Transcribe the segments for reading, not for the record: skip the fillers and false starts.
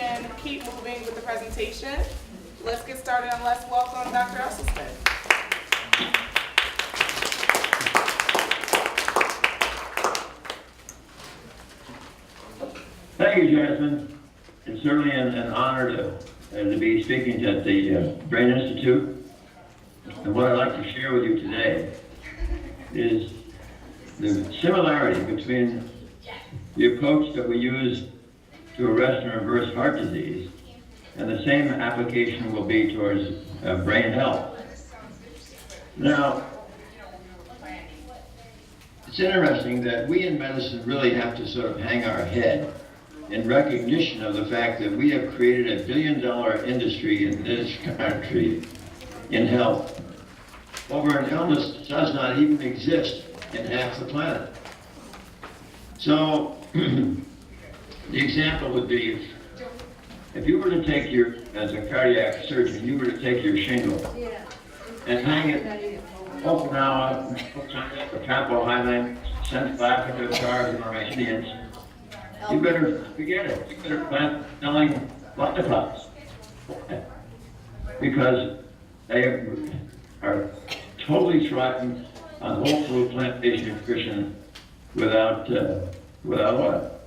can keep moving with the presentation. Let's get started and let's welcome Dr. Esselstyn. Thank you, Jasmine. It's certainly an honor to be speaking at the Brain Institute. And what I'd like to share with you today is the similarity between the approach that we use to arrest and reverse heart disease, and the same application will be towards brain health. Now, it's interesting that we in medicine really have to sort of hang our head in recognition of the fact that we have created a billion-dollar industry in this country in health over an illness that does not even exist in half the planet. So, the example would be if you were to take as a cardiac surgeon, you were to take your shingle and hang it open hour, the capo highland, send back to the cars and our Indians. You better forget it. You better plant selling lollipops because they are totally thriving on whole food plant-based nutrition without oil.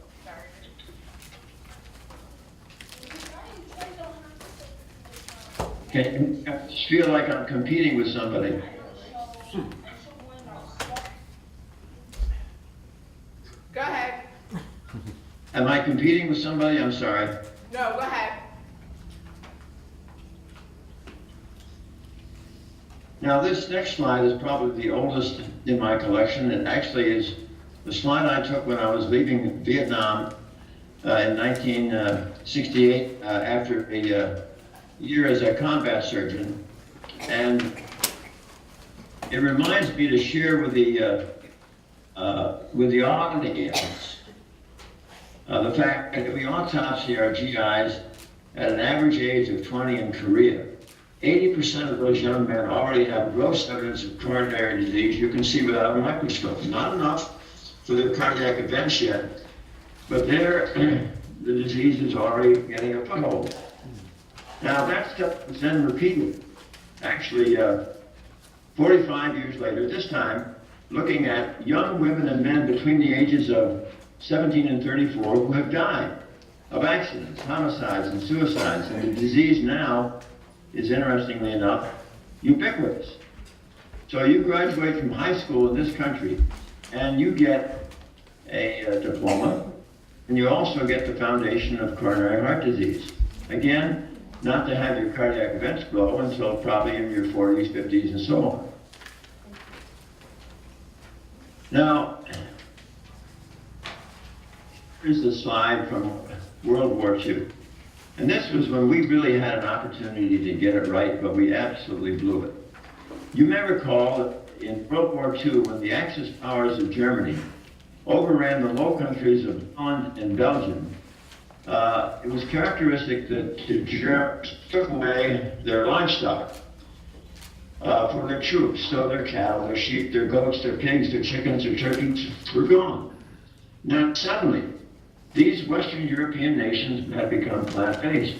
I just feel like I'm competing with somebody. Go ahead. Am I competing with somebody? I'm sorry. No, go ahead. Now this next slide is probably the oldest in my collection. It actually is the slide I took when I was leaving Vietnam in 1968 after a year as a combat surgeon. And it reminds me to share with the audience the fact that we autopsy our GIs at an average age of 20 in Korea. 80% of those young men already have gross evidence of coronary disease. You can see without a microscope. Not enough for the cardiac events yet, but there, the disease is already getting a foothold. Now that stuff was then repeated. Actually, 45 years later, this time, looking at young women and men between the ages of 17 and 34 who have died of accidents, homicides, and suicides. And the disease now is, interestingly enough, ubiquitous. So you graduate from high school in this country, and you get a diploma, and you also get the foundation of coronary heart disease. Again, not to have your cardiac events grow until probably in your 40s, 50s, and so on. Now, here's a slide from World War II. And this was when we really had an opportunity to get it right, but we absolutely blew it. You may recall that in World War II, when the Axis powers of Germany overran the Low Countries of Holland and Belgium, it was characteristic that the Germans took away their livestock for their troops. So their cattle, their sheep, their goats, their pigs, their chickens, their turkeys were gone. Now suddenly, these Western European nations had become plant-based.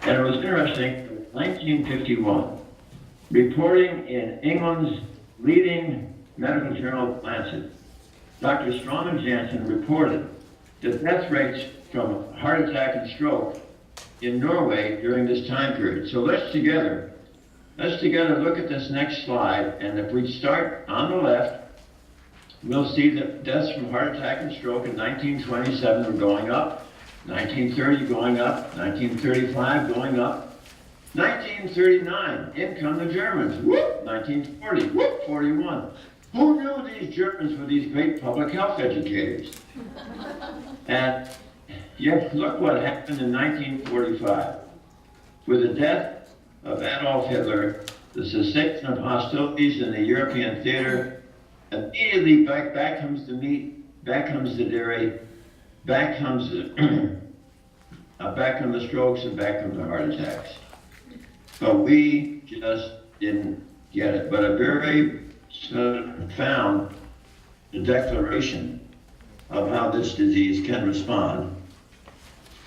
And it was interesting, in 1951, reporting in England's leading medical journal, Lancet, Dr. Strom Jansen reported that death rates from heart attack and stroke in Norway during this time period. So let's together look at this next slide, and if we start on the left, we'll see that deaths from heart attack and stroke in 1927 were going up, 1930 going up, 1935 going up, 1939, in come the Germans, whoop, 1940, whoop, 41. Who knew these Germans were these great public health educators? And yet, look what happened in 1945. With the death of Adolf Hitler, the cessation of hostilities in the European theater, immediately back comes the meat, back comes the dairy, back comes the back come the strokes, and back come the heart attacks. But we just didn't get it. But a very found declaration of how this disease can respond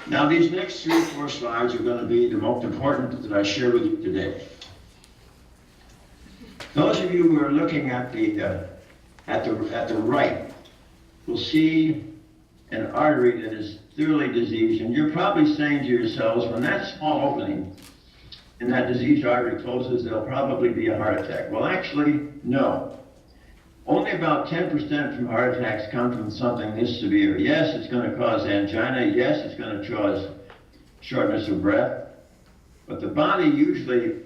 Now, these next 3 or 4 slides are going to be the most important that I share with you today. Those of you who are looking at the right will see an artery that is thoroughly diseased, and you're probably saying to yourselves, when that small opening in that diseased artery closes, there'll probably be a heart attack. Well, actually, no. Only about 10% from heart attacks come from something this severe. Yes, it's going to cause angina. Yes, it's going to cause shortness of breath. But the body usually,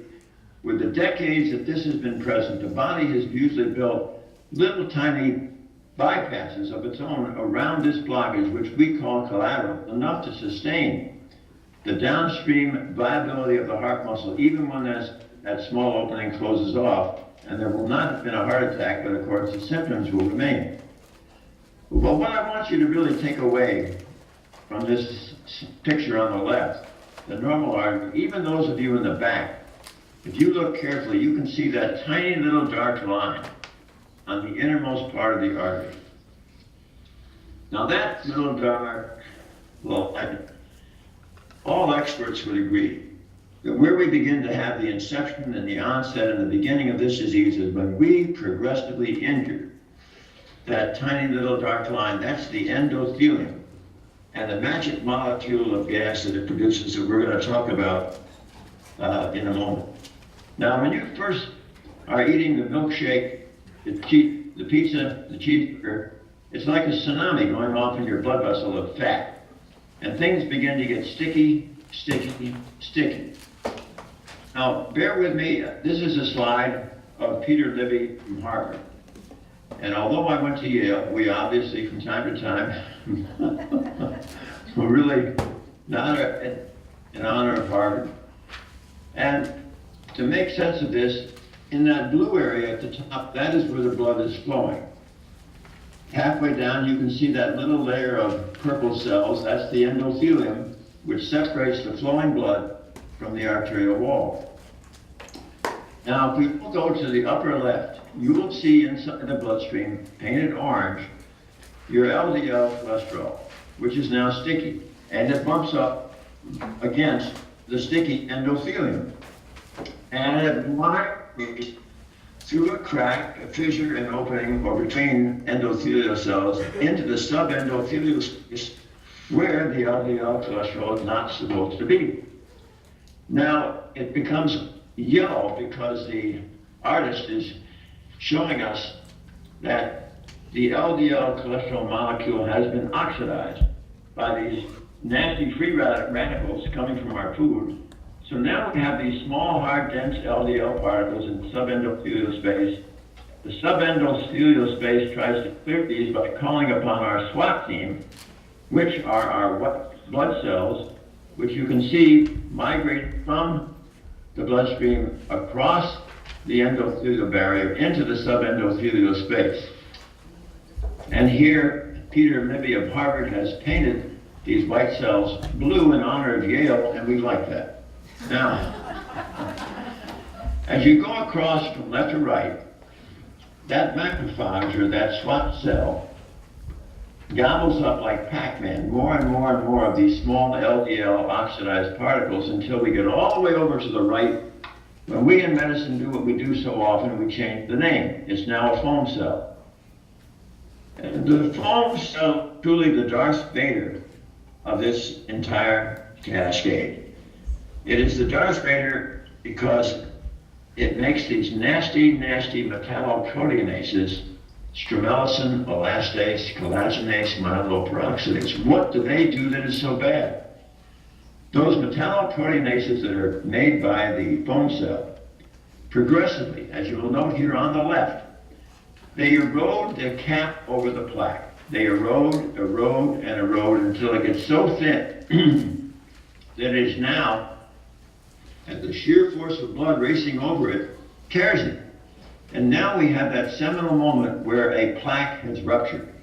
with the decades that this has been present, the body has usually built little tiny bypasses of its own around this blockage, which we call collateral, enough to sustain the downstream viability of the heart muscle, even when that small opening closes off, and there will not have been a heart attack, but of course the symptoms will remain. But what I want you to really take away from this picture on the left, the normal artery, even those of you in the back, if you look carefully, you can see that tiny little dark line on the innermost part of the artery. Now that little dark line, all experts would agree that where we begin to have the inception and the onset and the beginning of this disease is when we progressively injure that tiny little dark line. That's the endothelium and the magic molecule of gas that it produces that we're going to talk about in a moment. Now, when you first are eating the milkshake, the pizza, the cheeseburger, it's like a tsunami going off in your blood vessel of fat. And things begin to get sticky, sticky, sticky. Now, bear with me. This is a slide of Peter Libby from Harvard. And although I went to Yale, we obviously, from time to time, were really not in honor of Harvard. And to make sense of this, in that blue area at the top, that is where the blood is flowing. Halfway down, you can see that little layer of purple cells. That's the endothelium, which separates the flowing blood from the arterial wall. Now, if we go to the upper left, you will see inside the bloodstream, painted orange, your LDL cholesterol, which is now sticky, and it bumps up against the sticky endothelium. And it migrates through a crack, a fissure, an opening, or between endothelial cells into the subendothelial space where the LDL cholesterol is not supposed to be. Now, it becomes yellow because the artist is showing us that the LDL cholesterol molecule has been oxidized by these nasty free radicals coming from our food. So now we have these small, hard, dense LDL particles in the subendothelial space. The subendothelial space tries to clear these by calling upon our SWAT team, which are our white blood cells, which you can see migrate from the bloodstream across the endothelial barrier into the subendothelial space. And here, Peter Libby of Harvard has painted these white cells blue in honor of Yale, and we like that. Now, as you go across from left to right, that macrophage, or that SWAT cell, gobbles up like Pac-Man more and more and more of these small LDL oxidized particles until we get all the way over to the right. When we in medicine do what we do so often, we change the name. It's now a foam cell. And the foam cell is truly the Darth Vader of this entire cascade. It is the Darth Vader because it makes these nasty, nasty metalloproteinases, stromelicin, elastase, collagenase, myeloperoxidase. What do they do that is so bad? Those metalloproteinases that are made by the foam cell, progressively, as you will note here on the left, they erode the cap over the plaque. They erode, erode, and erode until it gets so thin that it is now, at the sheer force of blood racing over it, tears it. And now we have that seminal moment where a plaque has ruptured.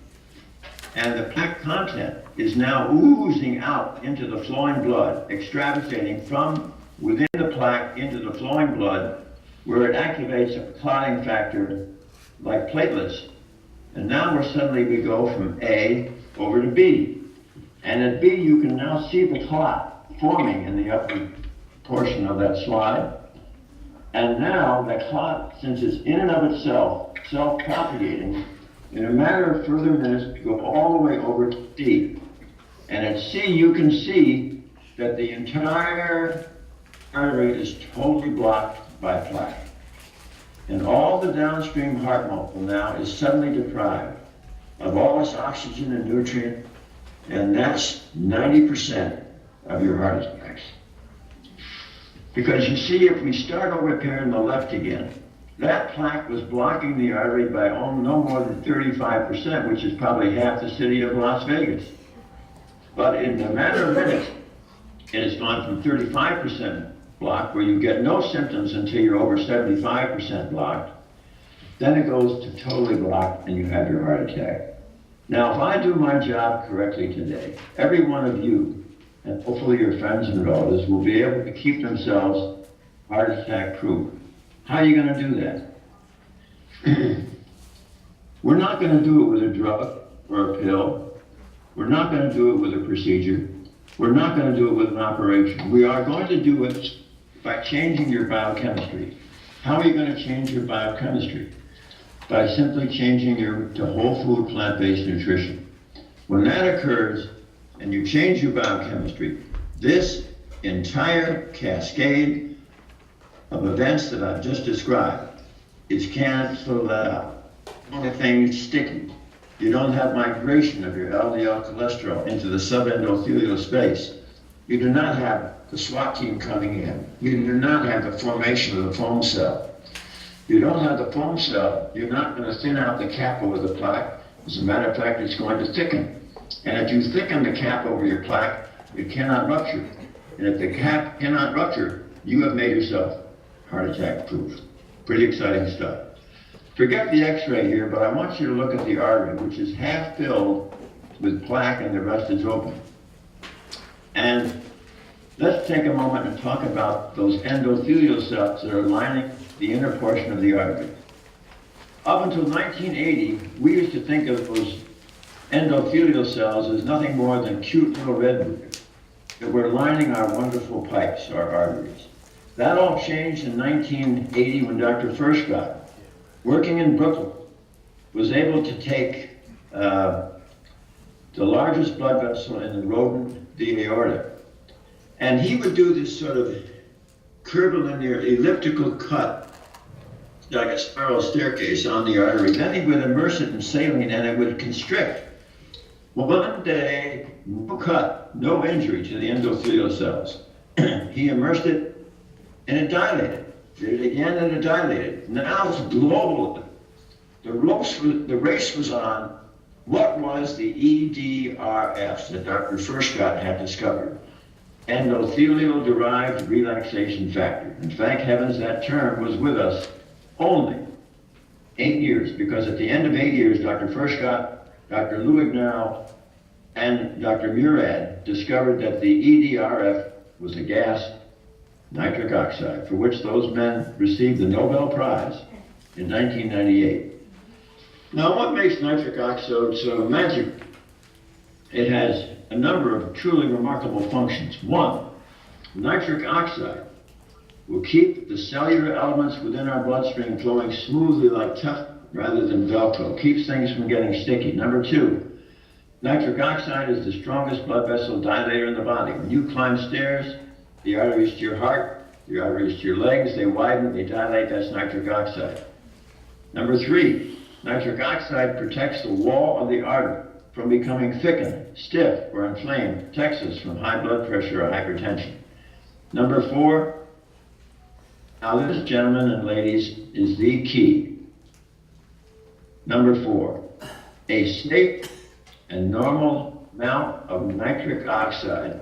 And the plaque content is now oozing out into the flowing blood, extravasating from within the plaque into the flowing blood, where it activates a clotting factor like platelets. And now we go from A over to B. And at B, you can now see the clot forming in the upper portion of that slide. And now that clot, since it's in and of itself, self-propagating, in a matter of further minutes, go all the way over to D. And at C, you can see that the entire artery is totally blocked by plaque. And all the downstream heart muscle now is suddenly deprived of all its oxygen and nutrient, and that's 90% of your heart attacks. Because you see, if we start over here on the left again, that plaque was blocking the artery by no more than 35%, which is probably half the city of Las Vegas. But in a matter of minutes, it has gone from 35% blocked, where you get no symptoms until you're over 75% blocked. Then it goes to totally blocked and you have your heart attack. Now, if I do my job correctly today, every one of you, and hopefully your friends and relatives, will be able to keep themselves heart attack proof. How are you going to do that? We're not going to do it with a drug or a pill. We're not going to do it with a procedure. We're not going to do it with an operation. We are going to do it by changing your biochemistry. How are you going to change your biochemistry? By simply changing to whole food, plant-based nutrition. When that occurs, and you change your biochemistry, this entire cascade of events that I've just described is canceled out. The only thing is sticky. You don't have migration of your LDL cholesterol into the subendothelial space. You do not have the SWAT team coming in. You do not have the formation of the foam cell. You don't have the foam cell, you're not going to thin out the cap over the plaque. As a matter of fact, it's going to thicken. And if you thicken the cap over your plaque, it cannot rupture. And if the cap cannot rupture, you have made yourself heart attack proof. Pretty exciting stuff. Forget the x-ray here, but I want you to look at the artery, which is half filled with plaque and the rest is open. And let's take a moment and talk about those endothelial cells that are lining the inner portion of the artery. Up until 1980, we used to think of those endothelial cells as nothing more than cute little redwoods that were lining our wonderful pipes, our arteries. That all changed in 1980 when Dr. Furchtgott, working in Brooklyn, was able to take the largest blood vessel in the rodent, the aorta, and he would do this sort of curvilinear elliptical cut, like a spiral staircase on the artery. Then he would immerse it in saline and it would constrict. Well, one day, no cut, no injury to the endothelial cells. He immersed it and it dilated. Did it again and it dilated. Now it's global. The race was on what was the EDRF that Dr. Furchtgott had discovered. Endothelial-derived relaxation factor. And thank heavens that term was with us only 8 years, because at the end of 8 years, Dr. Furchtgott, Dr. Luignan, and Dr. Murad discovered that the EDRF was a gas, nitric oxide, for which those men received the Nobel Prize in 1998. Now, what makes nitric oxide so magic? It has a number of truly remarkable functions. One, nitric oxide will keep the cellular elements within our bloodstream flowing smoothly like tough rather than Velcro, keeps things from getting sticky. Number two, nitric oxide is the strongest blood vessel dilator in the body. When you climb stairs, the arteries to your heart, the arteries to your legs, they widen, they dilate, that's nitric oxide. Number three, nitric oxide protects the wall of the artery from becoming thickened, stiff, or inflamed, protects us from high blood pressure or hypertension. Number four, now this, gentlemen and ladies, is the key. Number four, a safe and normal amount of nitric oxide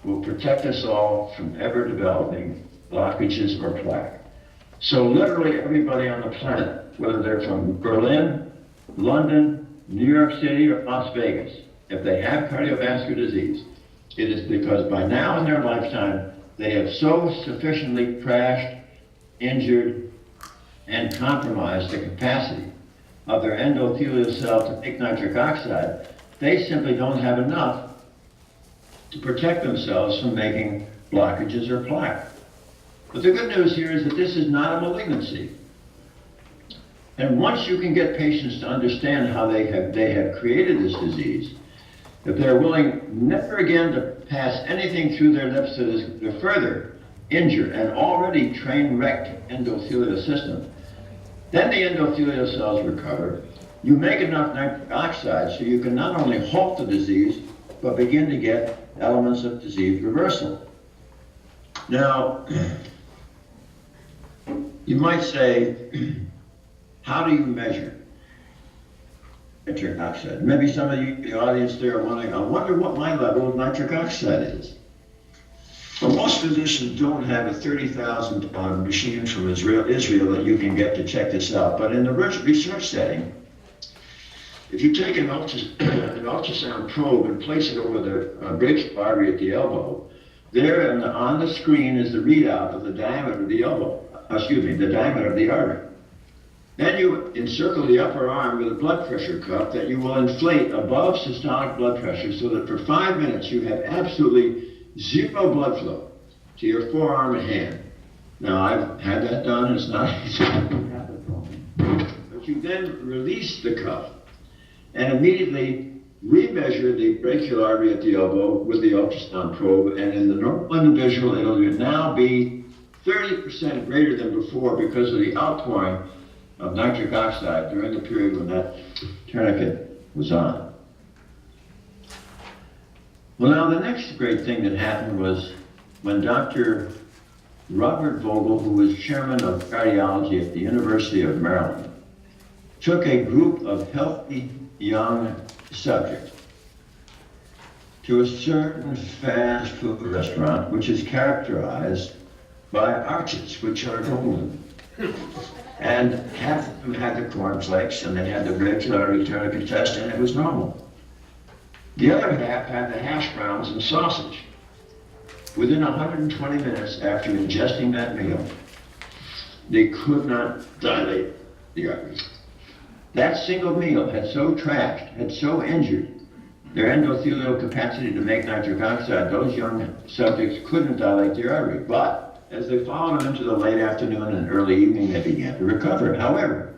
will protect us all from ever developing blockages or plaque. So literally everybody on the planet, whether they're from Berlin, London, New York City, or Las Vegas, if they have cardiovascular disease, it is because by now in their lifetime, they have so sufficiently crashed, injured, and compromised the capacity of their endothelial cell to make nitric oxide, they simply don't have enough to protect themselves from making blockages or plaque. But the good news here is that this is not a malignancy. And once you can get patients to understand how they have created this disease, if they're willing never again to pass anything through their lips that is to further injure an already train-wrecked endothelial system, then the endothelial cells recover. You make enough nitric oxide so you can not only halt the disease, but begin to get elements of disease reversal. Now, you might say, how do you measure nitric oxide? Maybe some of you, the audience there, are wondering, I wonder what my level of nitric oxide is. Well, most physicians don't have a $30,000 machine from Israel that you can get to check this out. But in the research setting, if you take an ultrasound probe and place it over the brachial artery at the elbow, there on the screen is the readout of the diameter of the the diameter of the artery. Then you encircle the upper arm with a blood pressure cuff that you will inflate above systolic blood pressure so that for 5 minutes you have absolutely zero blood flow to your forearm and hand. Now, I've had that done, it's not easy. But you then release the cuff and immediately remeasure the brachial artery at the elbow with the ultrasound probe, and in the normal individual, it'll now be 30% greater than before because of the outpouring of nitric oxide during the period when that tourniquet was on. Well, now the next great thing that happened was when Dr. Robert Vogel, who was chairman of cardiology at the University of Maryland, took a group of healthy young subjects to a certain fast food restaurant which is characterized by arches, which are golden. And half of them had the cornflakes, and they had the brachial artery tourniquet test, and it was normal. The other half had the hash browns and sausage. Within 120 minutes after ingesting that meal, they could not dilate the arteries. That single meal had so trashed, had so injured their endothelial capacity to make nitric oxide, those young subjects couldn't dilate the artery. But as they followed them into the late afternoon and early evening, they began to recover. However,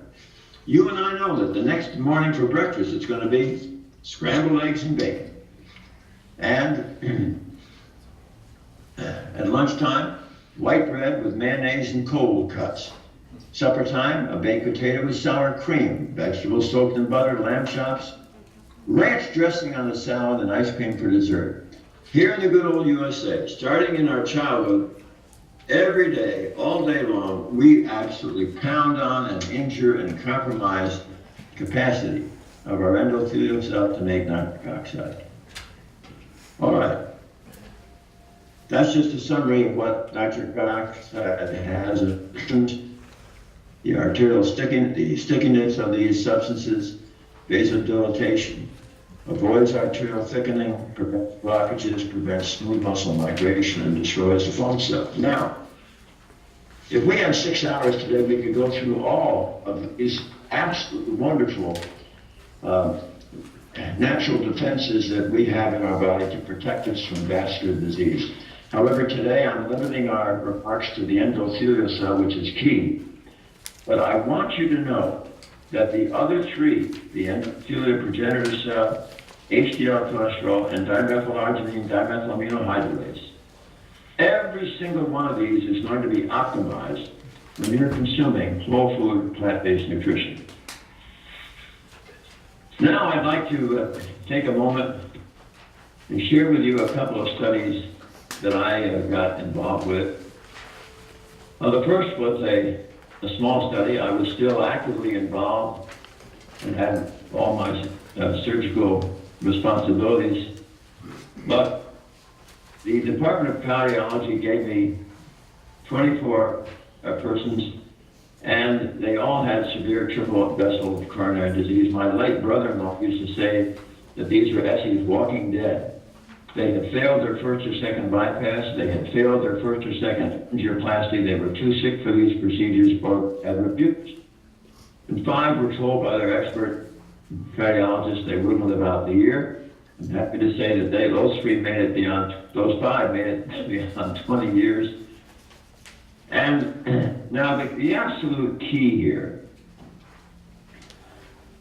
you and I know that the next morning for breakfast, it's going to be scrambled eggs and bacon. And at lunchtime, white bread with mayonnaise and cold cuts. Supper time, a baked potato with sour cream, vegetables soaked in butter, lamb chops, ranch dressing on the salad, and ice cream for dessert. Here in the good old USA, starting in our childhood, every day, all day long, we absolutely pound on and injure and compromise capacity of our endothelial cell to make nitric oxide. All right. That's just a summary of what nitric oxide has. The arterial stickiness of these substances, vasodilatation, avoids arterial thickening, prevents blockages, prevents smooth muscle migration, and destroys the foam cell. Now, if we had 6 hours today, we could go through all of these absolutely wonderful natural defenses that we have in our body to protect us from vascular disease. However, today I'm limiting our remarks to the endothelial cell, which is key. But I want you to know that the other 3, the endothelial progenitor cell, HDL cholesterol, and dimethylarginine dimethylaminohydrolase, every single one of these is going to be optimized when you're consuming whole food, plant-based nutrition. Now I'd like to take a moment and share with you a couple of studies that I got involved with. The first was a small study. I was still actively involved and had all my surgical responsibilities. But the Department of Cardiology gave me 24 persons, and they all had severe triple vessel coronary disease. My late brother-in-law used to say that these were Essie's walking dead. They had failed their first or second bypass. They had failed their first or second angioplasty. They were too sick for these procedures or had refused. And 5 were told by their expert cardiologists they wouldn't live out the year. I'm happy to say that those five made it beyond 20 years. And now the absolute key here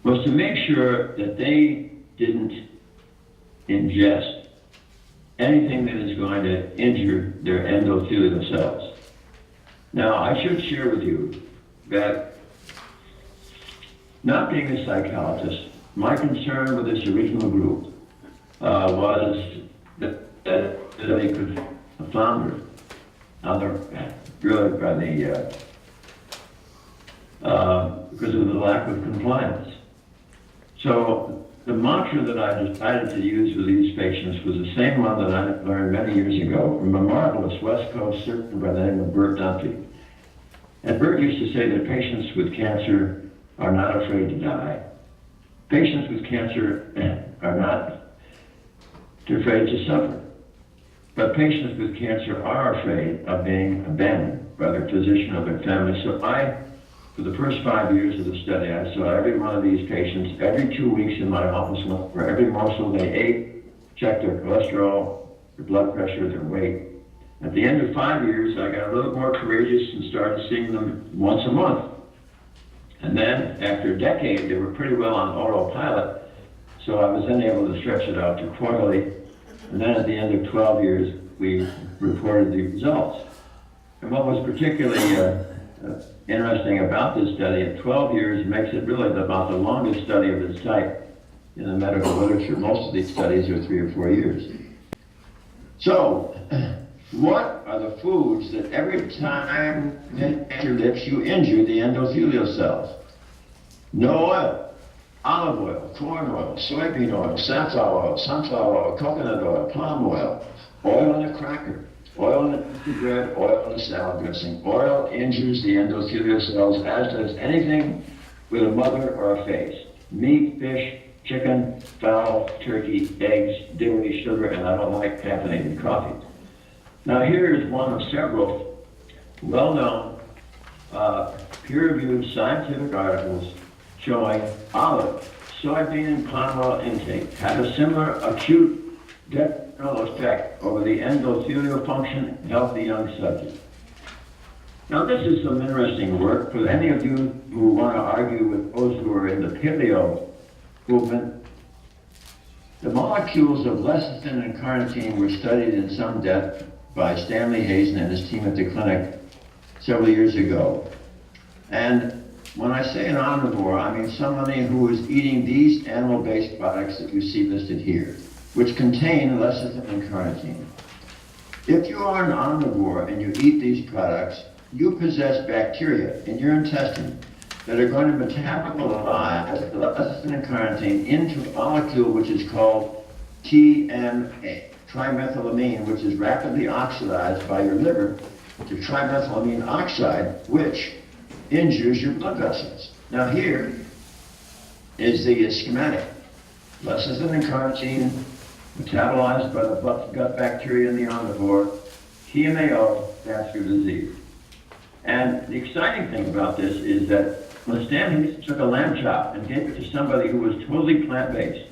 was to make sure that they didn't ingest anything that is going to injure their endothelial cells. Now, I should share with you that, not being a psychologist, my concern with this original group was that they could flounder because of the lack of compliance. So the mantra that I decided to use with these patients was the same one that I learned many years ago from a marvelous West Coast surgeon by the name of Bert Dunphy. And Bert used to say that patients with cancer are not afraid to die. Patients with cancer are not afraid to suffer. But patients with cancer are afraid of being abandoned by their physician or their family. So for the first 5 years of the study, I saw every one of these patients every 2 weeks in my office, for every morsel they ate, checked their cholesterol, their blood pressure, their weight. At the end of 5 years, I got a little more courageous and started seeing them once a month. And then, after a decade, they were pretty well on autopilot, so I was then able to stretch it out to quarterly. And then at the end of 12 years, we reported the results. And what was particularly interesting about this study, at 12 years, makes it really about the longest study of its type in the medical literature. Most of these studies are 3 or 4 years. So, what are the foods that every time you hit your lips, you injure the endothelial cells? No oil. Olive oil, corn oil, soybean oil, safflower oil, sunflower oil, coconut oil, palm oil, oil in a cracker, oil in a bread, oil in a salad dressing. Oil injures the endothelial cells, as does anything with a mother or a face. Meat, fish, chicken, fowl, turkey, eggs, dairy, sugar, and I don't like caffeinated coffee. Now here is one of several well-known peer-reviewed scientific articles showing olive, soybean, and palm oil intake had a similar acute detrimental effect over the endothelial function in healthy young subjects. Now this is some interesting work for any of you who want to argue with those who are in the paleo movement. The molecules of lecithin and carnitine were studied in some depth by Stanley Hazen and his team at the clinic several years ago. And when I say an omnivore, I mean somebody who is eating these animal-based products that you see listed here, which contain lecithin and carnitine. If you are an omnivore and you eat these products, you possess bacteria in your intestine that are going to metabolize the lecithin and carnitine into a molecule which is called TMA, trimethylamine, which is rapidly oxidized by your liver to trimethylamine oxide, which injures your blood vessels. Now here is the schematic. Lecithin and carnitine metabolized by the gut bacteria in the omnivore, TMAO, vascular disease. And the exciting thing about this is that when Stanley took a lamb chop and gave it to somebody who was totally plant-based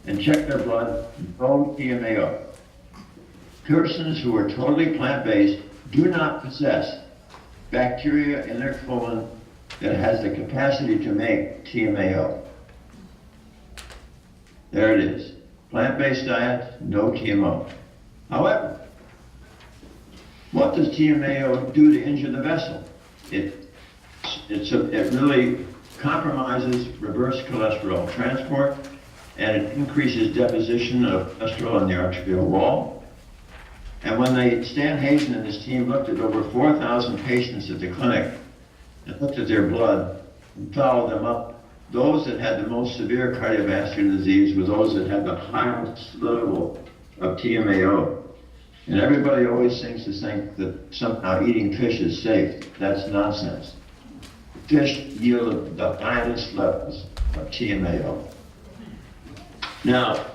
and checked their blood, no TMAO. Persons who are totally plant-based do not possess bacteria in their colon that has the capacity to make TMAO. There it is. Plant-based diet, no TMAO. However, what does TMAO do to injure the vessel? It really compromises reverse cholesterol transport, and it increases deposition of cholesterol in the arterial wall. And when Stan Hazen and his team looked at over 4,000 patients at the clinic and looked at their blood and followed them up, those that had the most severe cardiovascular disease were those that had the highest level of TMAO. And everybody always seems to think that somehow eating fish is safe. That's nonsense. Fish yield the highest levels of TMAO. Now,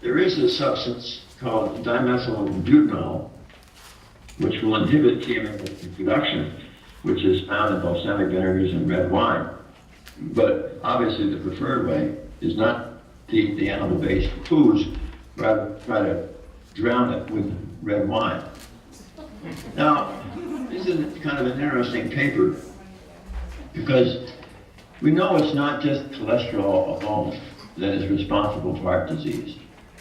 there is a substance called dimethylbutanol, which will inhibit TMAO production, which is found in balsamic vinegars and red wine. But obviously the preferred way is not to eat the animal-based foods rather than try to drown it with red wine. Now, this is kind of an interesting paper because we know it's not just cholesterol alone that is responsible for heart disease.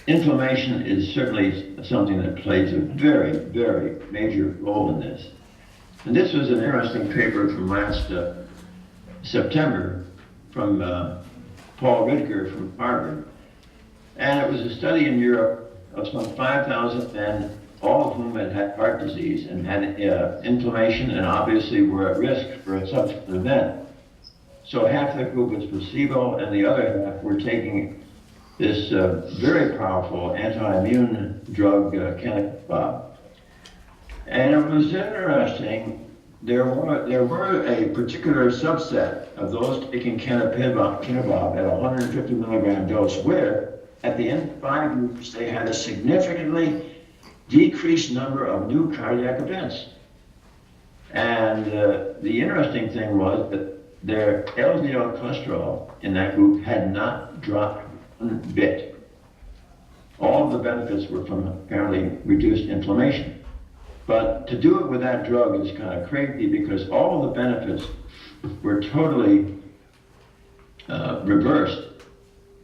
Inflammation is certainly something that plays a very, very major role in this. And this was an interesting paper from last September from Paul Ridker from Harvard. And it was a study in Europe of some 5,000 men, all of whom had had heart disease and had inflammation and obviously were at risk for a subsequent event. So half the group was placebo and the other half were taking this very powerful anti-immune drug, Canakinumab. And it was interesting, there were a particular subset of those taking Canakinumab at 150 milligram dose where at the end of 5 years they had a significantly decreased number of new cardiac events. And the interesting thing was that their LDL cholesterol in that group had not dropped one bit. All of the benefits were from apparently reduced inflammation. But to do it with that drug is kind of crazy because all of the benefits were totally reversed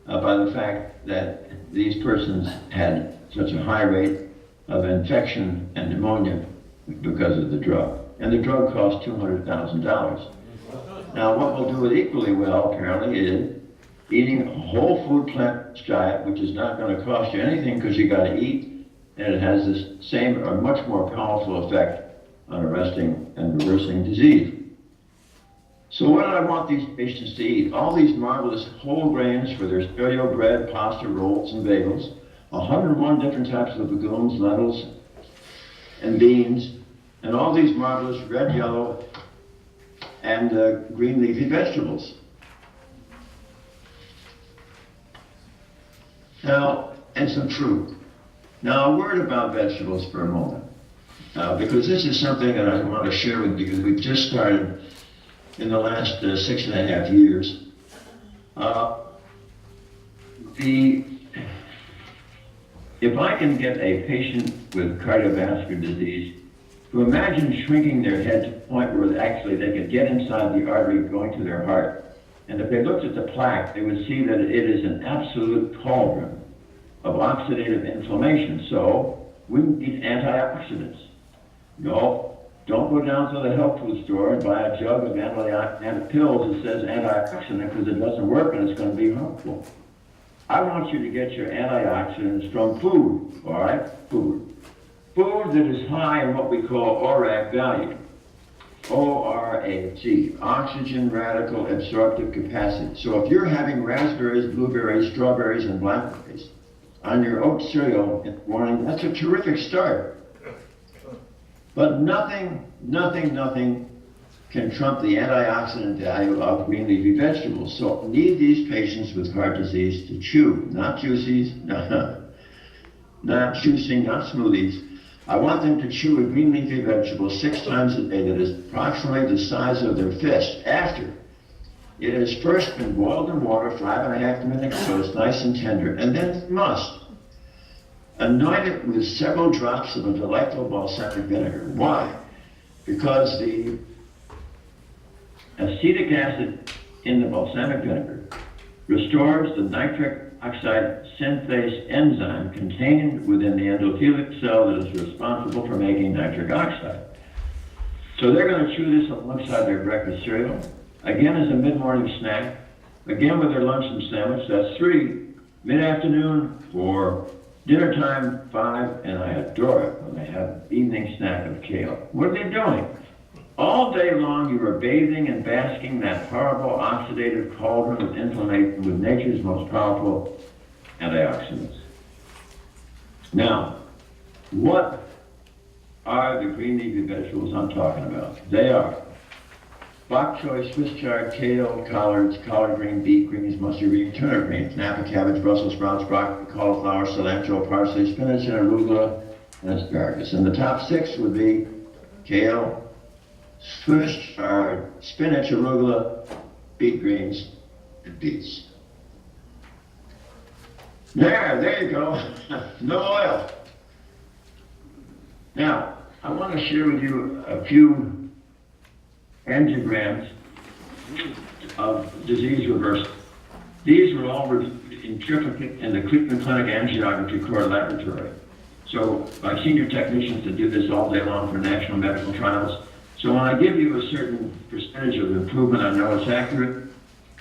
by the fact that these persons had such a high rate of infection and pneumonia because of the drug. And the drug cost $200,000. Now, what will do it equally well, apparently, is eating a whole food plant diet, which is not going to cost you anything because you got to eat, and it has this same or much more powerful effect on arresting and reversing disease. So what do I want these patients to eat? All these marvelous whole grains for their stereo bread, pasta, rolls, and bagels, 101 different types of legumes, lentils, and beans, and all these marvelous red, yellow, and green leafy vegetables. Now, and some fruit. Now, a word about vegetables for a moment, because this is something that I want to share with you because we've just started in the last 6.5 years. If I can get a patient with cardiovascular disease to imagine shrinking their head to the point where actually they could get inside the artery going to their heart, and if they looked at the plaque, they would see that it is an absolute cauldron of oxidative inflammation. So we need antioxidants. No, don't go down to the health food store and buy a jug of pills that says antioxidant because it doesn't work and it's going to be harmful. I want you to get your antioxidants from food, all right? Food. Food that is high in what we call ORAC value. ORAC, oxygen radical absorptive capacity. So if you're having raspberries, blueberries, strawberries, and blackberries on your oat cereal in the morning, that's a terrific start. But nothing can trump the antioxidant value of green leafy vegetables. So need these patients with heart disease to chew, not juices, not juicing, not smoothies. I want them to chew a green leafy vegetable 6 times a day that is approximately the size of their fist after it has first been boiled in water 5.5 minutes so it's nice and tender, and then you must anoint it with several drops of a delightful balsamic vinegar. Why? Because the acetic acid in the balsamic vinegar restores the nitric oxide synthase enzyme contained within the endothelial cell that is responsible for making nitric oxide. So they're going to chew this alongside their breakfast cereal, again as a mid-morning snack, again with their lunch and sandwich, that's 3, mid-afternoon 4, dinner time 5, and I adore it when they have an evening snack of kale. What are they doing? All day long you are bathing and basking that horrible oxidative cauldron of inflammation with nature's most powerful antioxidants. Now, what are the green leafy vegetables I'm talking about? They are bok choy, Swiss chard, kale, collards, collard green, beet greens, mustard green, turnip greens, Napa cabbage, Brussels sprouts, broccoli, cauliflower, cilantro, parsley, spinach, and arugula, and asparagus. And the top 6 would be kale, Swiss chard, spinach, arugula, beet greens, and beets. There you go. No oil. Now, I want to share with you a few angiograms of disease reversal. These were all in triplicate in the Cleveland Clinic Angiography Core Laboratory. So by senior technicians that do this all day long for national medical trials. So when I give you a certain percentage of improvement, I know it's accurate.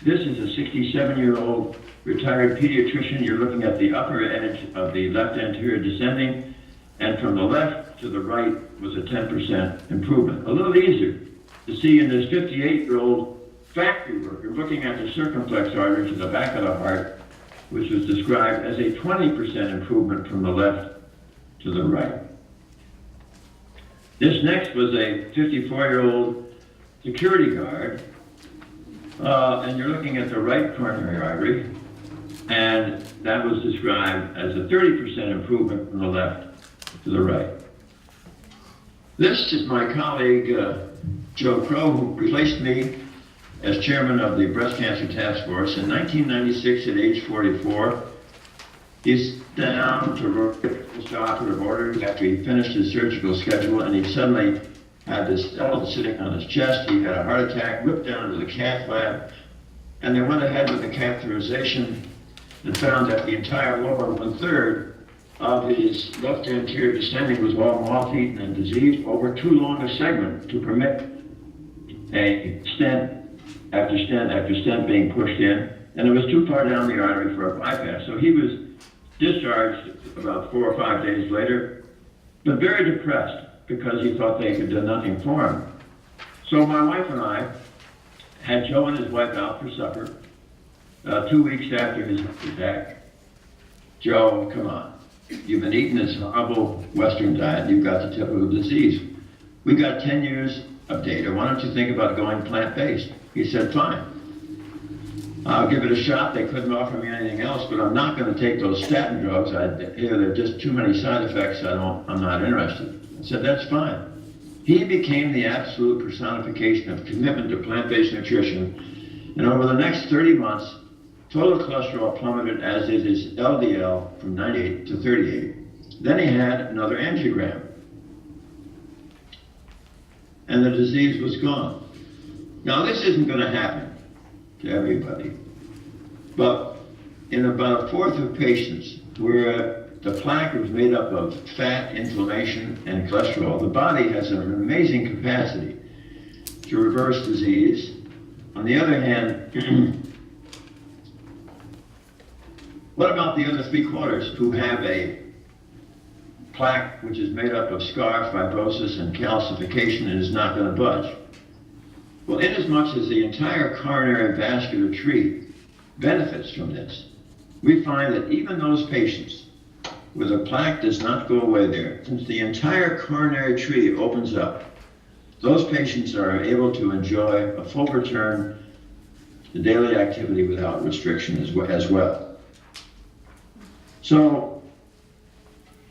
This is a 67-year-old retired pediatrician. You're looking at the upper edge of the left anterior descending, and from the left to the right was a 10% improvement. A little easier to see in this 58-year-old factory worker looking at the circumflex artery to the back of the heart, which was described as a 20% improvement from the left to the right. This next was a 54-year-old security guard, and you're looking at the right coronary artery, and that was described as a 30% improvement from the left to the right. This is my colleague, Joe Crow, who replaced me as chairman of the Breast Cancer Task Force. In 1996, at age 44, he's down to work post-operative orders after he finished his surgical schedule, and he suddenly had this skeleton sitting on his chest. He had a heart attack, whipped down to the cath lab, and they went ahead with the catheterization and found that the entire lower one-third of his left anterior descending was all moth-eaten and diseased over too long a segment to permit a stent after stent after stent being pushed in, and it was too far down the artery for a bypass. So he was discharged about 4 or 5 days later, but very depressed because he thought they could do nothing for him. So my wife and I had Joe and his wife out for supper 2 weeks after his attack. Joe, come on. You've been eating this horrible Western diet, you've got the typical disease. We got 10 years of data. Why don't you think about going plant-based? He said, fine. I'll give it a shot. They couldn't offer me anything else, but I'm not going to take those statin drugs. I hear there are just too many side effects. I'm not interested. I said, that's fine. He became the absolute personification of commitment to plant-based nutrition. And over the next 30 months, total cholesterol plummeted, as did his LDL, from 98 to 38. Then he had another angiogram, and the disease was gone. Now, this isn't going to happen to everybody, but in about a fourth of patients where the plaque is made up of fat, inflammation, and cholesterol, the body has an amazing capacity to reverse disease. On the other hand, what about the other 3/4 who have a plaque which is made up of scar, fibrosis, and calcification and is not going to budge? Well, inasmuch as the entire coronary vascular tree benefits from this, we find that even those patients where the plaque does not go away there, since the entire coronary tree opens up, those patients are able to enjoy a full return to daily activity without restriction as well. So,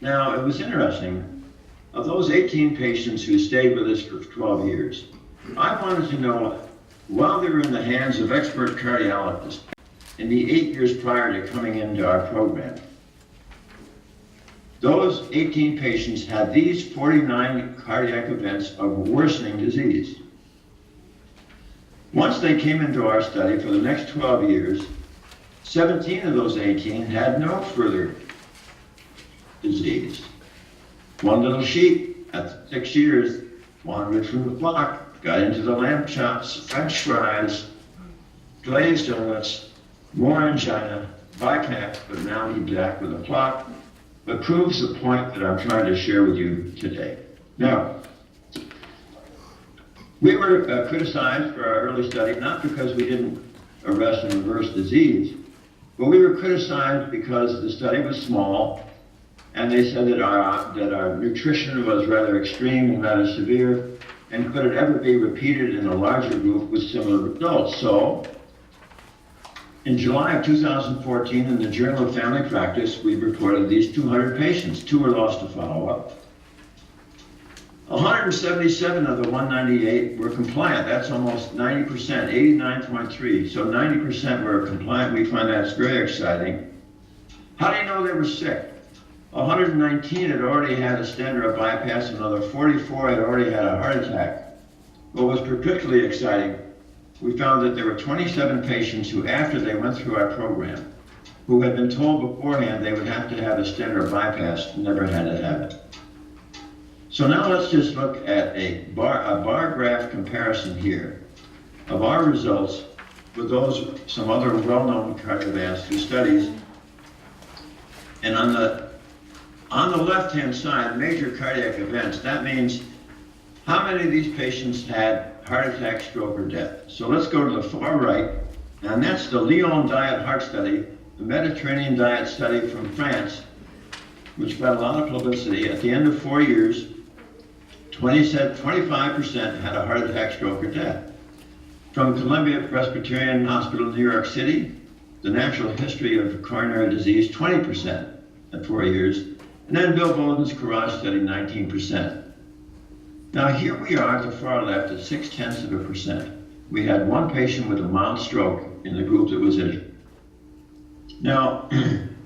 now it was interesting, of those 18 patients who stayed with us for 12 years, I wanted to know, while they were in the hands of expert cardiologists in the 8 years prior to coming into our program, those 18 patients had these 49 cardiac events of worsening disease. Once they came into our study for the next 12 years, 17 of those 18 had no further disease. One little sheep at 6 years wandered from the flock, got into the lamb chops, French fries, glazed donuts, more angina, bypass, but now he's back with a flock, but proves the point that I'm trying to share with you today. Now, we were criticized for our early study, not because we didn't arrest and reverse disease, but we were criticized because the study was small, and they said that our nutrition was rather extreme and rather severe, and could it ever be repeated in a larger group with similar results? So, in July of 2014, in the Journal of Family Practice, we reported these 200 patients. 2 were lost to follow-up. 177 of the 198 were compliant. That's almost 90%, 89.3. So 90% were compliant. We find that's very exciting. How do you know they were sick? 119 had already had a standard bypass, another 44 had already had a heart attack. What was particularly exciting, we found that there were 27 patients who, after they went through our program, who had been told beforehand they would have to have a standard bypass, never had to have it. So now let's just look at a bar graph comparison here of our results with those, some other well-known cardiovascular studies. And on the left-hand side, major cardiac events, that means how many of these patients had heart attack, stroke, or death. So let's go to the far right, and that's the Lyon Diet Heart Study, the Mediterranean Diet Study from France, which got a lot of publicity. At the end of 4 years, 25% had a heart attack, stroke, or death. From Columbia Presbyterian Hospital in New York City, the natural history of coronary disease, 20% at 4 years. And then Bill Bowden's Courage study, 19%. Now here we are at the far left at 0.6%. We had one patient with a mild stroke in the group that was injured. Now,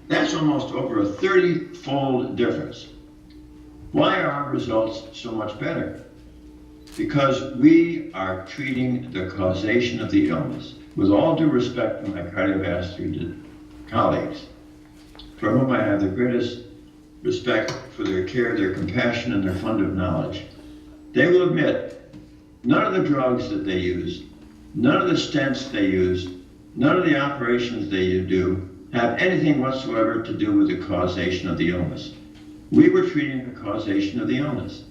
that's almost over a 30-fold difference. Why are our results so much better? Because we are treating the causation of the illness. With all due respect to my cardiovascular colleagues, for whom I have the greatest respect for their care, their compassion, and their fund of knowledge, they will admit none of the drugs that they use, none of the stents they use, none of the operations they do have anything whatsoever to do with the causation of the illness. We were treating the causation of the illness.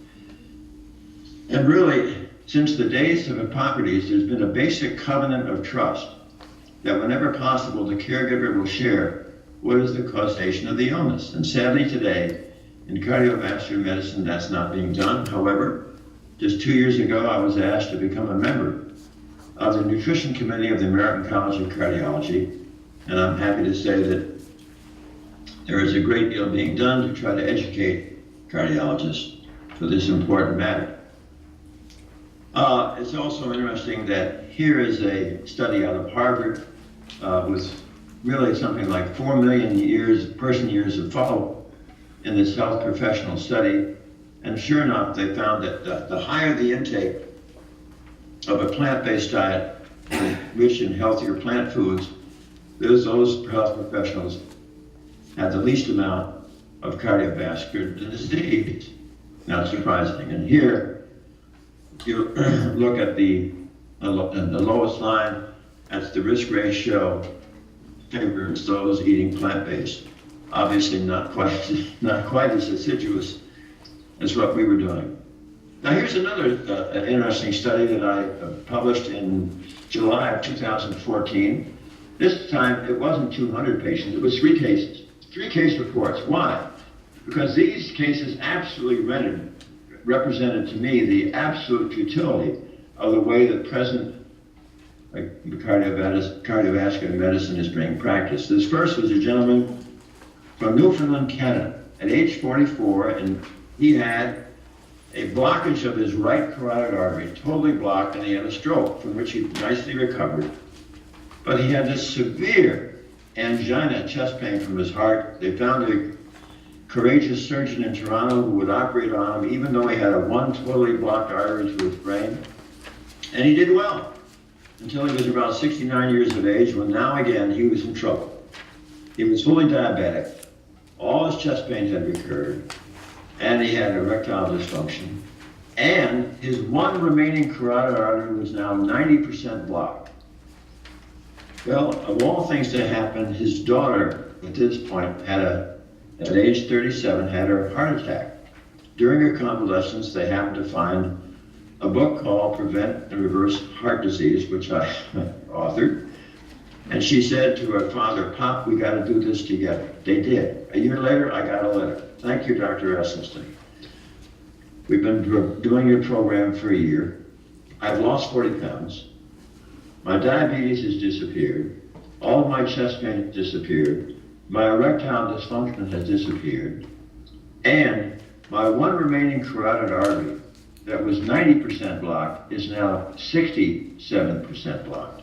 And really, since the days of Hippocrates, there's been a basic covenant of trust that whenever possible, the caregiver will share what is the causation of the illness. And sadly today, in cardiovascular medicine, that's not being done. However, just 2 years ago, I was asked to become a member of the Nutrition Committee of the American College of Cardiology, and I'm happy to say that there is a great deal being done to try to educate cardiologists for this important matter. It's also interesting that here is a study out of Harvard with really something like 4 million person years of follow-up in this health professional study. And sure enough, they found that the higher the intake of a plant-based diet, rich in healthier plant foods, those health professionals had the least amount of cardiovascular disease. Not surprising. And here, you look at the lowest line, that's the risk ratio favors those eating plant-based. Obviously not quite as assiduous as what we were doing. Now here's another interesting study that I published in July of 2014. This time it wasn't 200 patients, it was 3 cases. 3 case reports. Why? Because these cases absolutely represented to me the absolute futility of the way that present cardiovascular medicine is being practiced. This first was a gentleman from Newfoundland, Canada, at age 44, and he had a blockage of his right carotid artery, totally blocked, and he had a stroke from which he nicely recovered. But he had this severe angina, chest pain from his heart. They found a courageous surgeon in Toronto who would operate on him, even though he had one totally blocked artery to his brain. And he did well until he was about 69 years of age, when now again he was in trouble. He was fully diabetic. All his chest pain had recurred, and he had erectile dysfunction. And his one remaining carotid artery was now 90% blocked. Well, of all things that happened, his daughter, at this point, at age 37, had her heart attack. During her convalescence, they happened to find a book called Prevent and Reverse Heart Disease, which I authored. And she said to her father, "Pop, we got to do this together." They did. A year later, I got a letter. "Thank you, Dr. Esselstyn. We've been doing your program for a year. I've lost 40 pounds. My diabetes has disappeared. All of my chest pain has disappeared. My erectile dysfunction has disappeared. And my one remaining carotid artery that was 90% blocked is now 67% blocked.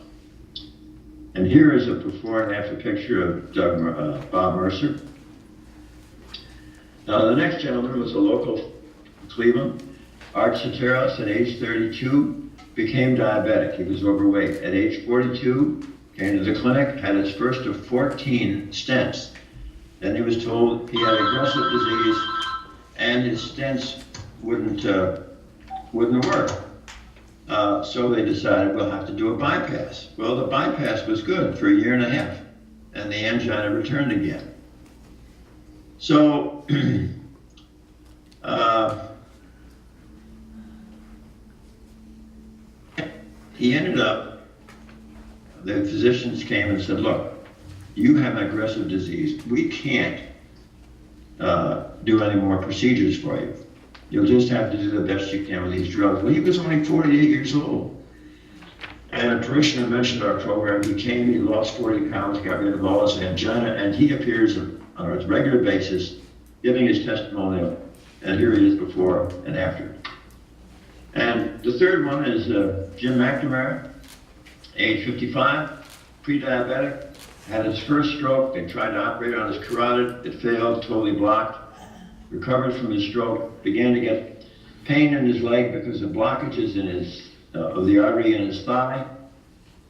And here is a before and after picture of Bob Mercer. The next gentleman was a local from Cleveland. Art Soteros, at age 32, became diabetic. He was overweight. At age 42, came to the clinic, had his first of 14 stents. Then he was told he had aggressive disease and his stents wouldn't work. So they decided we'll have to do a bypass. Well, the bypass was good for a year and a half, and the angina returned again. So he ended up, the physicians came and said, look, you have an aggressive disease. We can't do any more procedures for you. You'll just have to do the best you can with these drugs. Well, he was only 48 years old. And a parishioner mentioned our program. He came, he lost 40 pounds, got rid of all his angina, and he appears on a regular basis giving his testimonial. And here he is before and after. And the third one is Jim McNamara, age 55, pre-diabetic, had his first stroke. They tried to operate on his carotid. It failed, totally blocked. Recovered from his stroke, began to get pain in his leg because of blockages in his, of the artery in his thigh.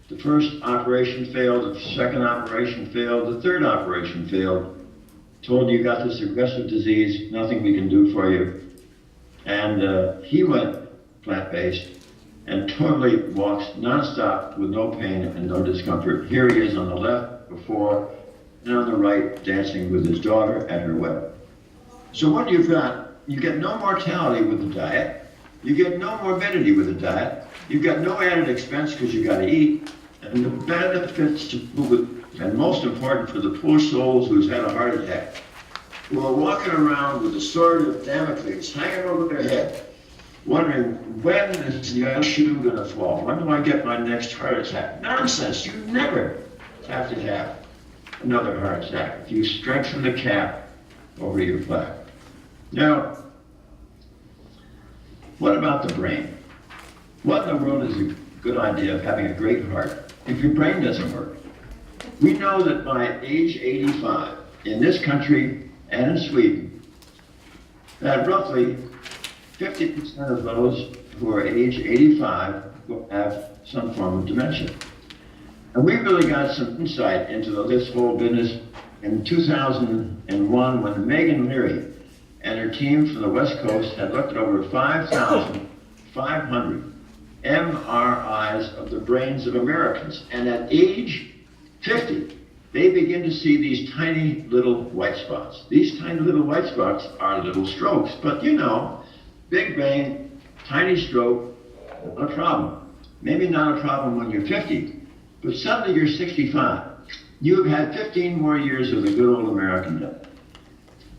The first operation failed, the second operation failed, the third operation failed. Told you got this aggressive disease, nothing we can do for you. And he went plant-based and totally walks nonstop with no pain and no discomfort. Here he is on the left before, and on the right dancing with his daughter at her wedding. So what you've got, you get no mortality with the diet, you get no morbidity with the diet, you've got no added expense because you got to eat, and the benefits to and most important for the poor souls who's had a heart attack, who are walking around with the sword of Damocles hanging over their head, wondering, when is the other shoe going to fall? When do I get my next heart attack? Nonsense, you never have to have another heart attack if you strengthen the cap over your plaque. Now, what about the brain? What in the world is a good idea of having a great heart if your brain doesn't work? We know that by age 85, in this country and in Sweden, that roughly 50% of those who are age 85 will have some form of dementia. And we really got some insight into this whole business in 2001 when Megan Leary and her team from the West Coast had looked at over 5,500 MRIs of the brains of Americans. And at age 50, they begin to see these tiny little white spots. These tiny little white spots are little strokes, but you know, big brain, tiny stroke, not a problem. Maybe not a problem when you're 50, but suddenly you're 65. You've had 15 more years of the good old American death.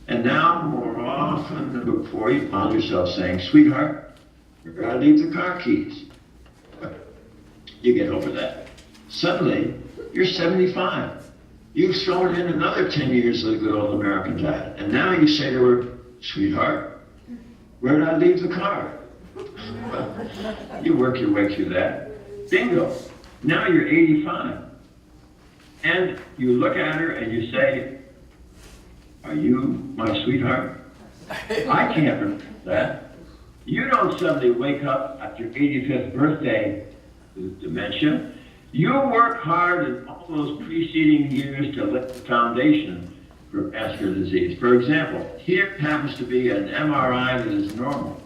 And now, more often than before, you find yourself saying, sweetheart, you're going to leave the car keys. You get over that. Suddenly, you're 75. You've thrown in another 10 years of the good old American diet. And now you say to her, sweetheart, where did I leave the car? Well, you work your way through that. Bingo. Now you're 85. And you look at her and you say, are you my sweetheart? I can't remember that. You don't suddenly wake up at your 85th birthday with dementia. You work hard in all those preceding years to lay the foundation for vascular disease. For example, here happens to be an MRI that is normal.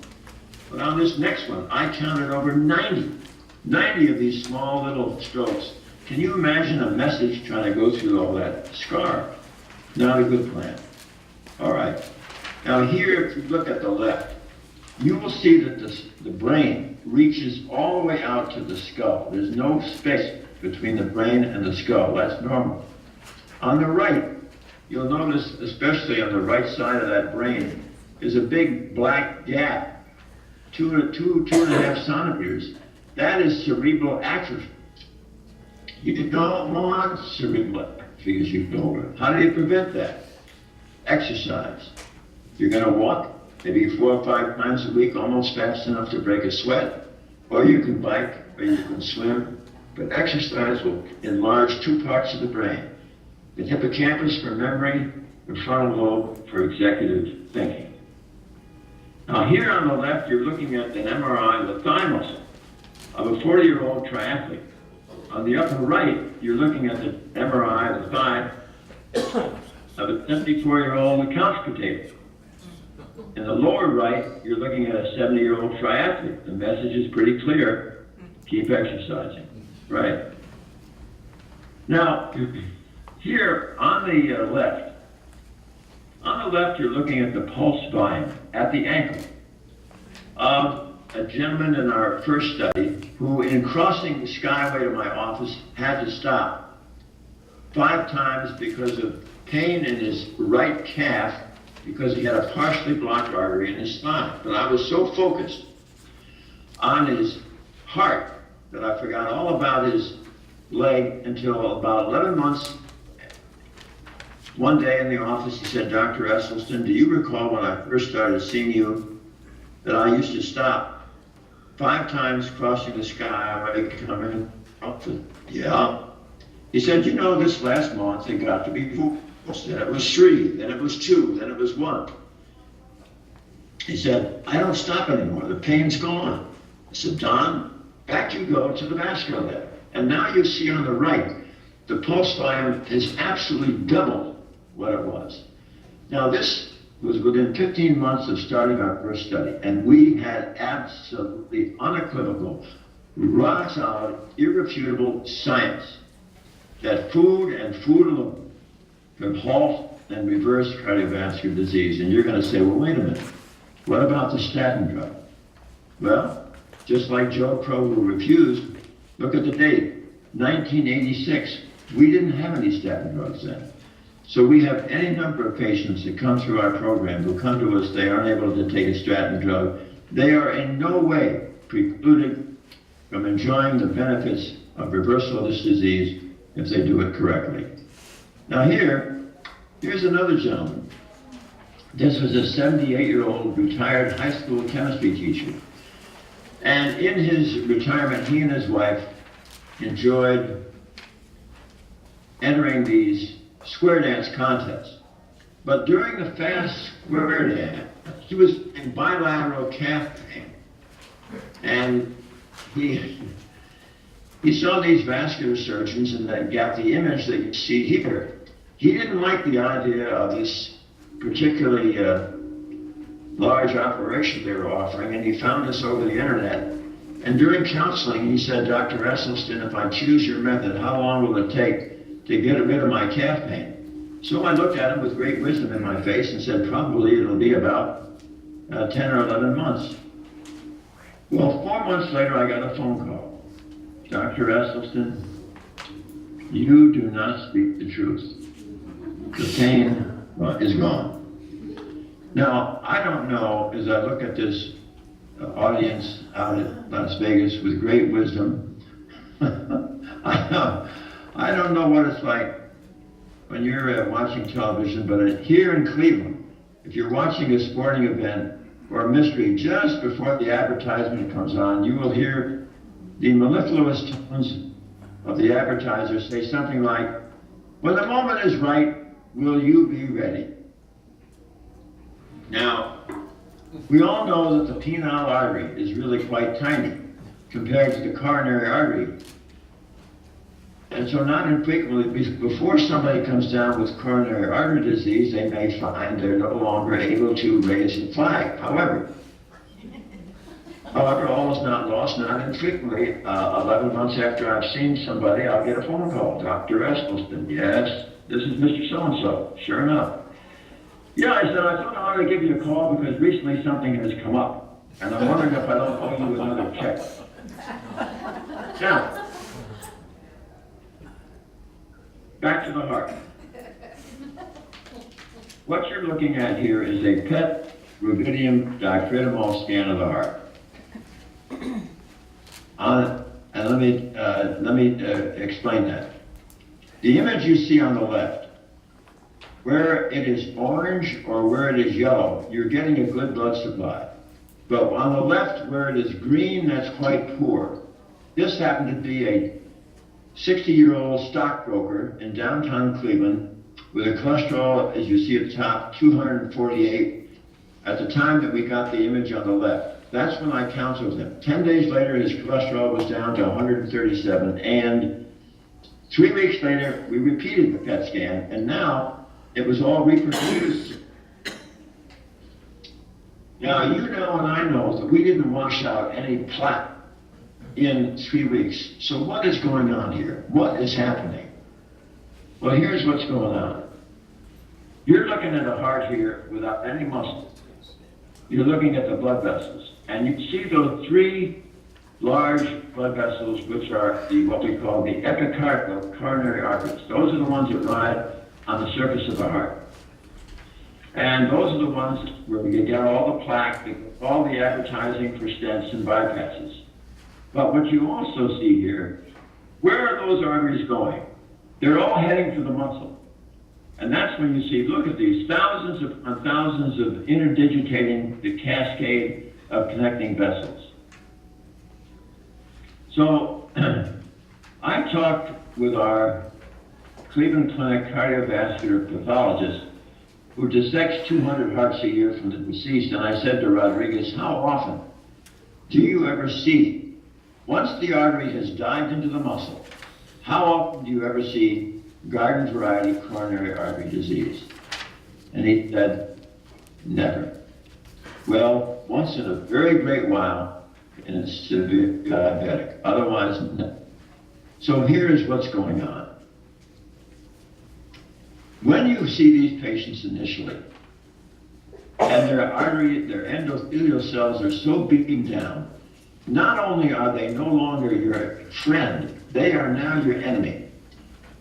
But on this next one, I counted over 90 of these small little strokes. Can you imagine a message trying to go through all that scar? Not a good plan. All right. Now here, if you look at the left, you will see that the brain reaches all the way out to the skull. There's no space between the brain and the skull. That's normal. On the right, you'll notice, especially on the right side of that brain, is a big black gap, 2.5 centimeters. That is cerebral atrophy. You don't want cerebral atrophy as you get older. How do you prevent that? Exercise. You're going to walk maybe 4 or 5 times a week, almost fast enough to break a sweat, or you can bike, or you can swim, but exercise will enlarge two parts of the brain: the hippocampus for memory, the frontal lobe for executive thinking. Now here on the left, you're looking at an MRI of the thigh muscle of a 40-year-old triathlete. On the upper right, you're looking at the MRI of the thigh of a 74-year-old couch potato. In the lower right, you're looking at a 70-year-old triathlete. The message is pretty clear: keep exercising, right? Now, here on the left, you're looking at the pulse volume at the ankle of a gentleman in our first study who, in crossing the skyway to my office, had to stop 5 times because of pain in his right calf, because he had a partially blocked artery in his spine. But I was so focused on his heart that I forgot all about his leg until about 11 months. One day in the office, he said, "Dr. Esselstyn, do you recall when I first started seeing you that I used to stop 5 times crossing the skyway coming up to?" "Yeah." He said, "You know, this last month it got to be 4. Then it was 3, then it was 2, then it was 1. He said, "I don't stop anymore. The pain's gone." I said, "Don, back you go to the vascular lab." And now you see on the right, the pulse volume is absolutely double what it was. Now this was within 15 months of starting our first study, and we had absolutely unequivocal, rock solid, irrefutable science that food and food alone can halt and reverse cardiovascular disease. And you're going to say, well, wait a minute, what about the statin drug? Well, just like Joe Crow, who refused, look at the date, 1986. We didn't have any statin drugs then. So we have any number of patients that come through our program who come to us, they aren't able to take a statin drug. They are in no way precluded from enjoying the benefits of reversal of this disease if they do it correctly. Now here's another gentleman. This was a 78-year-old retired high school chemistry teacher. And in his retirement, he and his wife enjoyed entering these square dance contests. But during the fast square dance, he was in bilateral calf pain. And he saw these vascular surgeons, and they got the image that you see here. He didn't like the idea of this particularly large operation they were offering, and he found this over the internet. And during counseling, he said, "Dr. Esselstyn, if I choose your method, how long will it take to get rid of my calf pain?" So I looked at him with great wisdom in my face and said, "Probably it'll be about 10 or 11 months. Well, 4 months later, I got a phone call. "Dr. Esselstyn, you do not speak the truth. The pain is gone." Now, I don't know, as I look at this audience out at Las Vegas with great wisdom, I don't know what it's like when you're watching television, but here in Cleveland, if you're watching a sporting event or a mystery, just before the advertisement comes on, you will hear the mellifluous tones of the advertiser say something like, "When the moment is right, will you be ready?" Now, we all know that the penile artery is really quite tiny compared to the coronary artery. And so not infrequently, before somebody comes down with coronary artery disease, they may find they're no longer able to raise the flag. However, almost not lost, not infrequently, 11 months after I've seen somebody, I'll get a phone call. "Dr. Esselstyn, yes, this is Mr. So-and-so." Sure enough. "Yeah," I said, "I thought I ought to give you a call because recently something has come up, and I'm wondering if I don't owe you another check." Now, back to the heart. What you're looking at here is a PET rubidium diphromol scan of the heart. And let me explain that. The image you see on the left, where it is orange or where it is yellow, you're getting a good blood supply. But on the left, where it is green, that's quite poor. This happened to be a 60-year-old stockbroker in downtown Cleveland with a cholesterol, as you see at the top, 248 at the time that we got the image on the left. That's when I counseled him. 10 days later, his cholesterol was down to 137, and 3 weeks later, we repeated the PET scan, and now it was all reproduced. Now, you know and I know that we didn't wash out any plaque in 3 weeks. So what is going on here? What is happening? Well, here's what's going on. You're looking at a heart here without any muscle. You're looking at the blood vessels. And you see those 3 large blood vessels, which are what we call the epicardial coronary arteries. Those are the ones that ride on the surface of the heart. And those are the ones where we get all the plaque, all the advertising for stents and bypasses. But what you also see here, where are those arteries going? They're all heading for the muscle. And that's when you see, look at these, thousands upon thousands of interdigitating the cascade of connecting vessels. So I talked with our Cleveland Clinic cardiovascular pathologist who dissects 200 hearts a year from the deceased, and I said to Rodriguez, how often do you ever see, once the artery has dived into the muscle, how often do you ever see garden variety coronary artery disease? And he said, never. Well, once in a very great while, and it's severe diabetic, otherwise no. So here's what's going on. When you see these patients initially, and their endothelial cells are so beaten down, not only are they no longer your friend, they are now your enemy.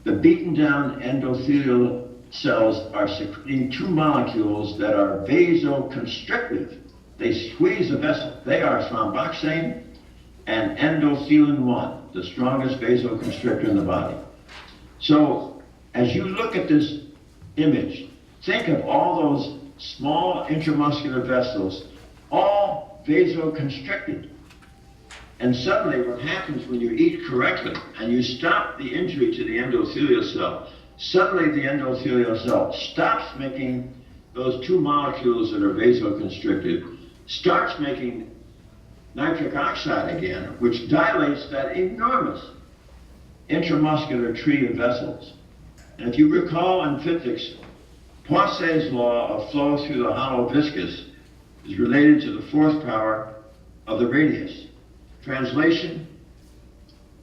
The beaten down endothelial cells are secreting 2 molecules that are vasoconstrictive. They squeeze a vessel. They are thromboxane and endothelin-1, the strongest vasoconstrictor in the body. So as you look at this image, think of all those small intramuscular vessels, all vasoconstricted. And suddenly what happens when you eat correctly and you stop the injury to the endothelial cell, suddenly the endothelial cell stops making those 2 molecules that are vasoconstricted, starts making nitric oxide again, which dilates that enormous intramuscular tree of vessels. And if you recall in physics, Poiseuille's law of flow through the hollow viscous is related to the 4th power of the radius. Translation,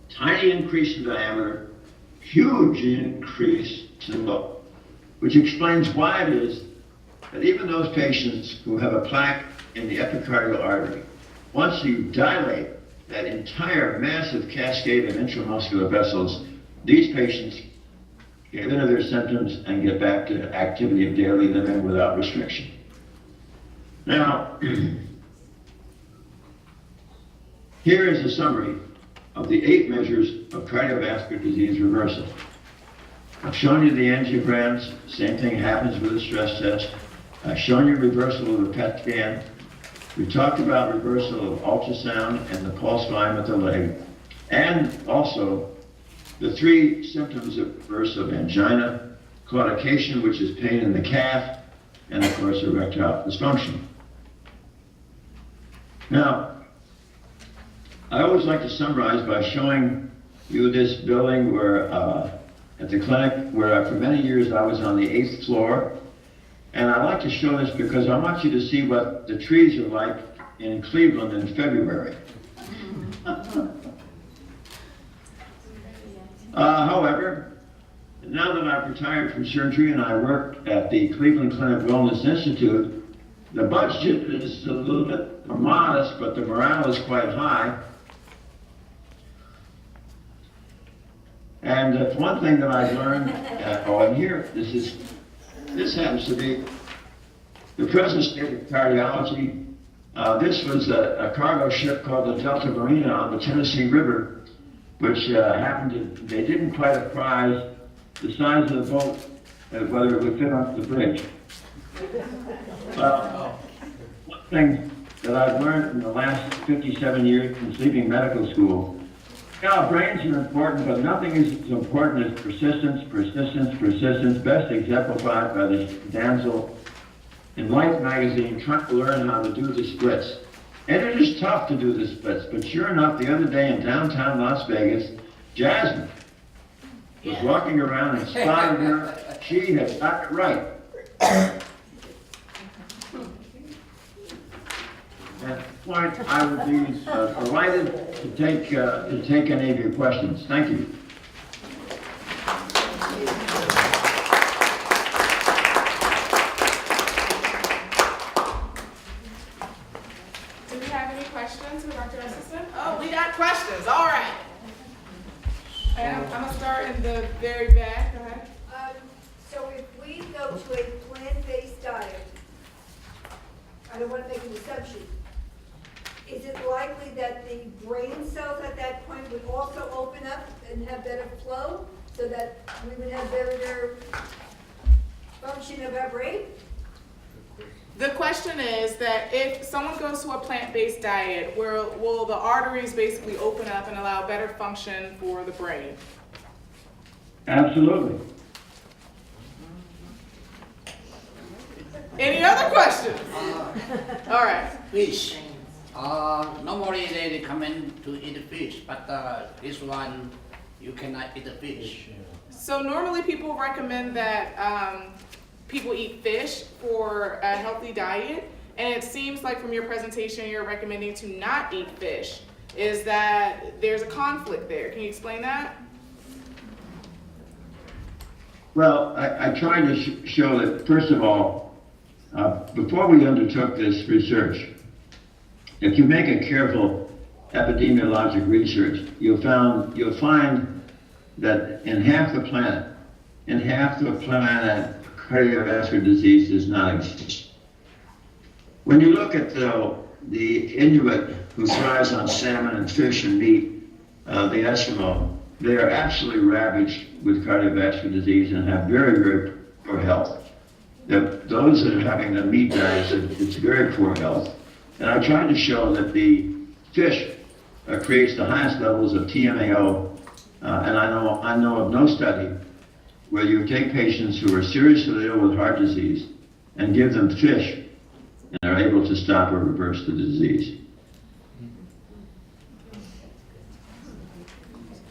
tiny increase in diameter, huge increase in flow, which explains why it is that even those patients who have a plaque in the epicardial artery, once you dilate that entire massive cascade of intramuscular vessels, these patients get rid of their symptoms and get back to activity of daily living without restriction. Now, here is a summary of the 8 measures of cardiovascular disease reversal. I've shown you the angiograms, same thing happens with the stress test. I've shown you reversal of the PET scan. We talked about reversal of ultrasound and the pulse volume at the leg, and also the 3 symptoms of reversal of angina, claudication, which is pain in the calf, and of course erectile dysfunction. Now, I always like to summarize by showing you this building where, at the clinic, where for many years I was on the 8th floor. And I like to show this because I want you to see what the trees are like in Cleveland in February. However, now that I've retired from surgery and I work at the Cleveland Clinic Wellness Institute, the budget is a little bit modest, but the morale is quite high. And it's one thing that I've learned, and here, this happens to be the present state of cardiology. This was a cargo ship called the Delta Marina on the Tennessee River, which they didn't quite apprise the size of the boat, whether it would fit onto the bridge. One thing that I've learned in the last 57 years since leaving medical school Yeah, brains are important, but nothing is as important as persistence, persistence, persistence, best exemplified by this damsel in Life magazine trying to learn how to do the splits. And it is tough to do the splits, but sure enough, the other day in downtown Las Vegas, Jasmine was walking around and spotted her. She had got it right. At this point, I would be delighted to take any of your questions. Thank you. Do we have any questions for Dr. Esselstyn? Oh, we got questions. All right. And I'm gonna start in the very back. Go ahead. So if we go to a plant-based diet, I don't want to make an assumption, is it likely that the brain cells at that point would also open up and have better flow so that we would have better function of our brain? The question is that if someone goes to a plant-based diet, will the arteries basically open up and allow better function for the brain? Absolutely. Any other questions? All right. Fish. Normally they recommend to eat fish, but this one you cannot eat the fish. So normally people recommend that people eat fish for a healthy diet, and it seems like from your presentation you're recommending to not eat fish. Is that there's a conflict there? Can you explain that? Well, I tried to show that, first of all, before we undertook this research, if you make a careful epidemiologic research, you'll find that in half the planet, cardiovascular disease does not exist. When you look at the Inuit who thrives on salmon and fish and meat, the Eskimo, they are absolutely ravaged with cardiovascular disease and have very, very poor health. Those that are having the meat diets, it's very poor health. And I tried to show that the fish creates the highest levels of TMAO, and I know of no study where you take patients who are seriously ill with heart disease and give them fish and are able to stop or reverse the disease.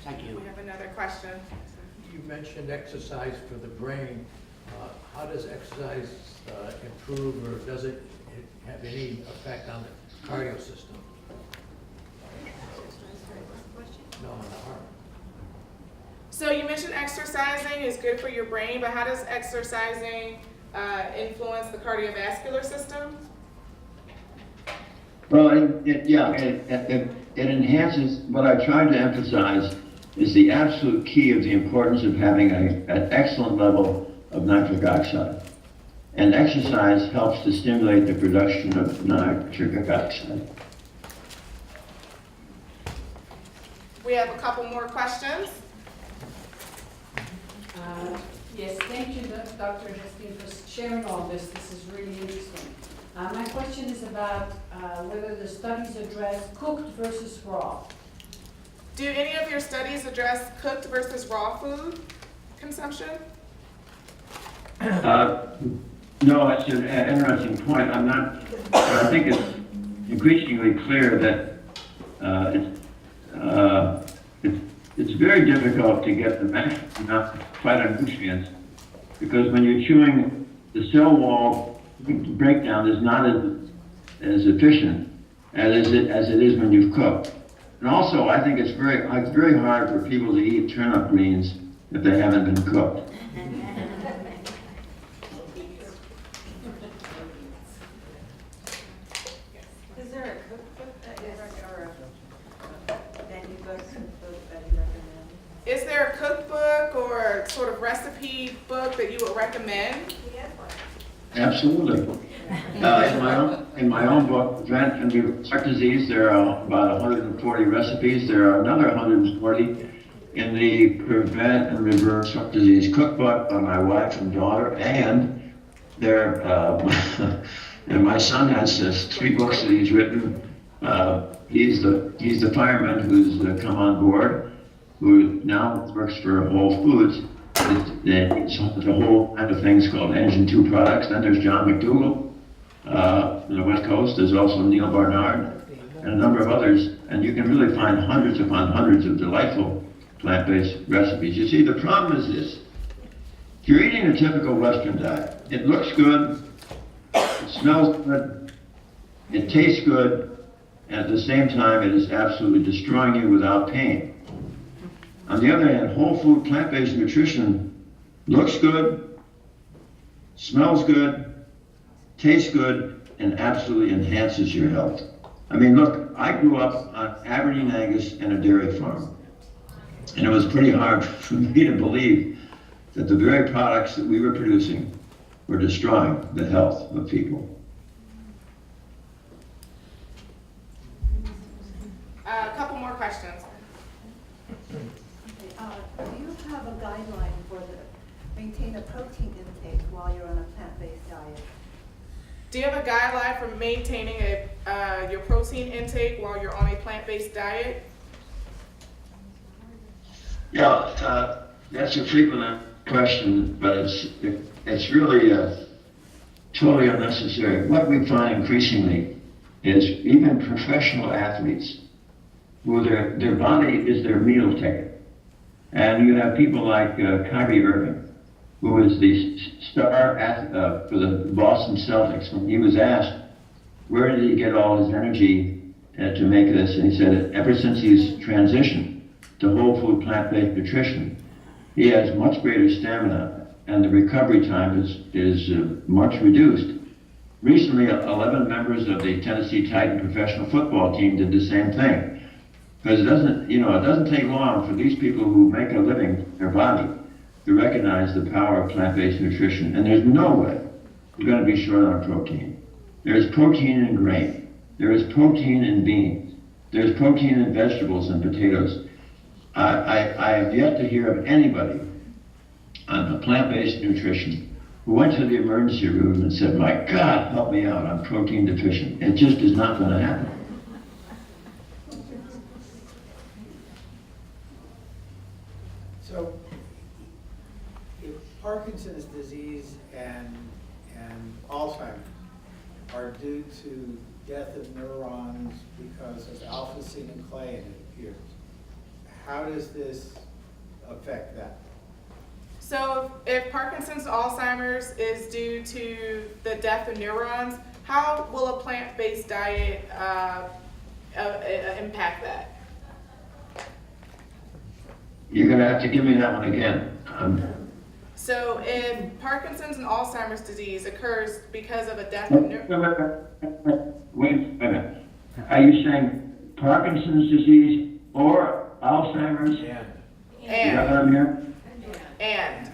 Thank you. We have another question. You mentioned exercise for the brain. How does exercise improve, or does it have any effect on the cardio system? No, on the heart. So you mentioned exercising is good for your brain, but how does exercising influence the cardiovascular system? Well, it enhances. What I tried to emphasize is the absolute key of the importance of having an excellent level of nitric oxide. And exercise helps to stimulate the production of nitric oxide. We have a couple more questions. Yes, thank you, Dr. Justin, for sharing all this. This is really interesting. My question is about whether the studies address cooked versus raw. Do any of your studies address cooked versus raw food consumption? No, it's an interesting point. I think it's increasingly clear that it's very difficult to get the maximum phytonutrients, because when you're chewing, the cell wall breakdown is not as efficient as it is when you've cooked. And also, I think it's very hard for people to eat turnip greens if they haven't been cooked. Is there a cookbook that you recommend, or a menu book that you recommend? Is there a cookbook or sort of recipe book that you would recommend? We have one. Absolutely. In my own book, Prevent and Reverse Heart Disease, there are about 140 recipes. There are another 140 in the Prevent and Reverse Heart Disease cookbook by my wife and daughter, and there, and my son has 3 books that he's written He's the fireman who's come on board, who now works for Whole Foods. It's a whole kind of things called Engine 2 products. Then there's John McDougall from the West Coast. There's also Neil Barnard and a number of others. And you can really find hundreds upon hundreds of delightful plant-based recipes. You see, the problem is this. If you're eating a typical Western diet, it looks good, it smells good, it tastes good, and at the same time it is absolutely destroying you without pain. On the other hand, whole food plant-based nutrition looks good, smells good, tastes good, and absolutely enhances your health. I mean, look, I grew up on Aberdeen Angus and a dairy farm. And it was pretty hard for me to believe that the very products that we were producing were destroying the health of people. A couple more questions. Do you have a guideline for maintain a protein intake while you're on a plant-based diet? Do you have a guideline for maintaining your protein intake while you're on a plant-based diet? Yeah, that's a frequent question, but it's really totally unnecessary. What we find increasingly is even professional athletes, who their body is their meal ticket. And you have people like Kyrie Irving, who is the star for the Boston Celtics. When he was asked, where did he get all his energy to make this? And he said, ever since he's transitioned to whole food plant-based nutrition, he has much greater stamina, and the recovery time is much reduced. Recently, 11 members of the Tennessee Titan professional football team did the same thing. Because it doesn't take long for these people who make a living in their body to recognize the power of plant-based nutrition. And there's no way we're going to be short on protein. There's protein in grain. There is protein in beans. There's protein in vegetables and potatoes. I have yet to hear of anybody on a plant-based nutrition who went to the emergency room and said, my God, help me out, I'm protein deficient. It just is not going to happen. So, if Parkinson's disease and Alzheimer's are due to death of neurons because of alpha-synuclein, it appears, how does this affect that? So if Parkinson's, Alzheimer's is due to the death of neurons, how will a plant-based diet impact that? You're going to have to give me that one again. So if Parkinson's and Alzheimer's disease occurs because of a death of neurons, Wait a minute. Are you saying Parkinson's disease or Alzheimer's? Is that what I'm hearing? and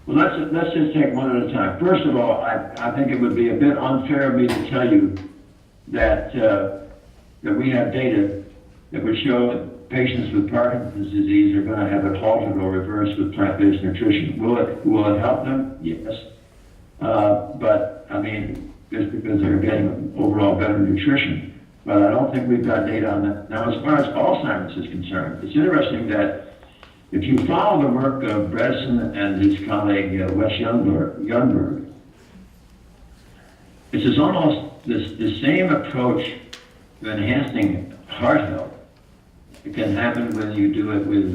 Well, let's just take one at a time. First of all, I think it would be a bit unfair of me to tell you that that we have data that would show that patients with Parkinson's disease are going to have it halted or reversed with plant-based nutrition. Will it help them? Yes. But I mean, just because they're getting overall better nutrition. But I don't think we've got data on that. Now, as far as Alzheimer's is concerned, it's interesting that if you follow the work of Bredesen and his colleague Wes Youngberg, it's almost the same approach to enhancing heart health. It can happen when you do it with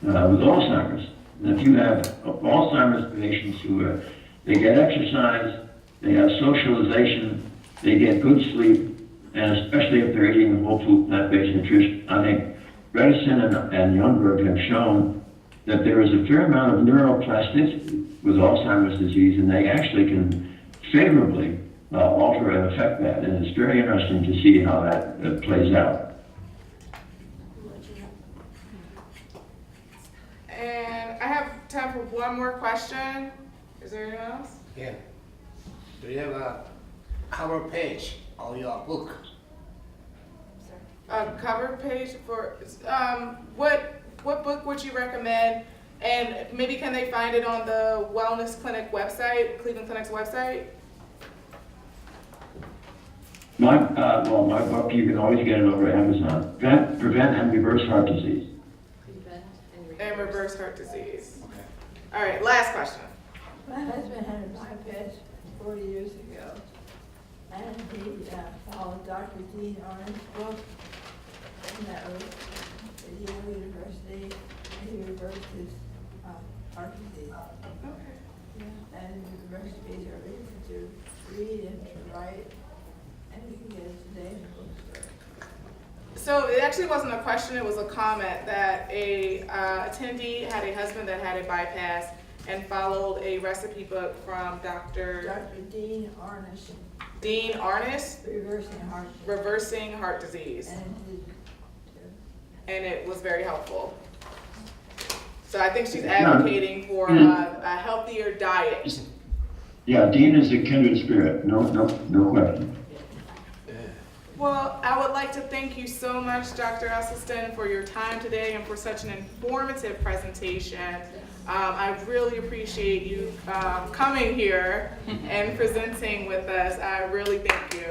Alzheimer's. And if you have Alzheimer's patients who they get exercise, they have socialization, they get good sleep, and especially if they're eating whole food plant-based nutrition, I think Bredesen and Youngberg have shown that there is a fair amount of neuroplasticity with Alzheimer's disease, and they actually can favorably alter and affect that. And it's very interesting to see how that plays out. And I have time for one more question. Is there anyone else? Yeah. Do you have a cover page of your book? A cover page for what book would you recommend? And maybe can they find it on the Wellness Clinic website, Cleveland Clinic's website? My book, you can always get it over Amazon. Prevent and Reverse Heart Disease. And reverse heart disease. All right, last question. My husband had a bypass 40 years ago, and he followed Dr. Dean Arnold's book, and that was at Yale University, and he reversed his heart disease. Okay. And the recipes are easy to read and to write, and you can get it today in the bookstore. So it actually wasn't a question, it was a comment that a attendee had a husband that had a bypass and followed a recipe book from Dr. Dean Arnold, Dean Arnis, reversing heart reversing heart disease. disease. And it did, And it was very helpful. So I think she's advocating for a healthier diet. Yeah, Dean is a kindred spirit, no question. Well, I would like to thank you so much, Dr. Esselstyn, for your time today and for such an informative presentation. I really appreciate you coming here and presenting with us. I really thank you.